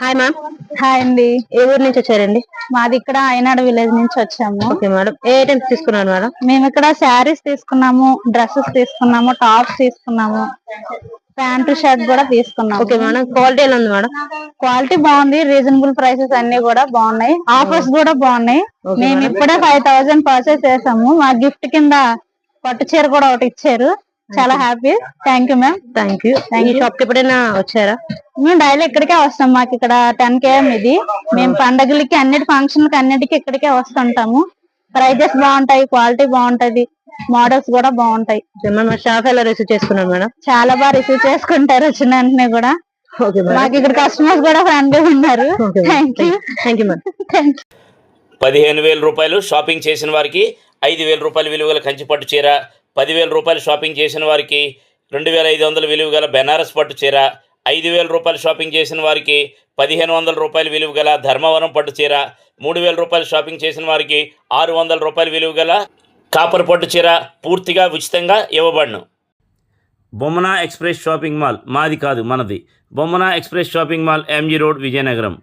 Hi ma'am. Hi అండి. ఏ ఊరు నుంచి వచ్చారండి? మాది ఇక్కడ ఆయనాడు విలేజ్ నుంచి వచ్చాము. Okay madam. ఏ ఐటమ్స్ తీసుకున్నారు మేడం? మేము ఇక్కడ శారీస్ తీసుకున్నాము, డ్రెస్సెస్ తీసుకున్నాము, టాప్స్ తీసుకున్నాము, ప్యాంటు షర్ట్ కూడా తీసుకున్నాము. Okay madam. క్వాలిటీ ఎలా ఉంది మేడం? క్వాలిటీ బాగుంది, రీజనబుల్ ప్రైసెస్ అన్ని కూడా బాగున్నాయి, ఆఫర్స్ కూడా బాగున్నాయి. మేము ఇప్పుడే 5000 పర్చేస్ చేసాము. మా గిఫ్ట్ కింద పట్టు చీర కూడా ఒకటి ఇచ్చారు. చాలా happy. Thank you ma'am. Thank you. Shop కి ఎప్పుడైనా వచ్చారా? మేము డైలీ ఇక్కడికే వస్తాం. మాకు ఇక్కడ 10 km ఇది. మేము పండగలకి అన్నిటి ఫంక్షన్లకి అన్నిటికీ ఇక్కడికే వస్తుంటాము. ప్రైజెస్ బాగుంటాయి, క్వాలిటీ బాగుంటది, మోడల్స్ కూడా బాగుంటాయి. షాప్ ఎలా రిసీవ్ చేసుకున్నారు మేడం? చాలా బాగా రిసీవ్ చేసుకుంటారు వచ్చిన వెంటనే కూడా. మాకు ఇక్కడ కస్టమర్స్ కూడా ఫ్రెండ్లీ ఉన్నారు. Thank you. Thank you madam. 15,000 రూపాయలు షాపింగ్ చేసిన వారికి 5,000 రూపాయల విలువగల కంచిపట్టు చీర, 10,000 రూపాయలు షాపింగ్ చేసిన వారికి 2,500 విలువ గల బెనారస్ పట్టు చీర, 5,000 రూపాయలు షాపింగ్ చేసిన వారికి 1,500 రూపాయల విలువ గల ధర్మవరం పట్టు చీర, 3,000 రూపాయలు షాపింగ్ చేసిన వారికి 600 రూపాయల విలువ గల కాపర్ పట్టు చీర పూర్తిగా ఉచితంగా ఇవ్వబడును. బొమ్మన ఎక్స్ప్రెస్ షాపింగ్ మాల్ మాది కాదు మనది. Bommana express shopping mall MG road, Vizianagaram.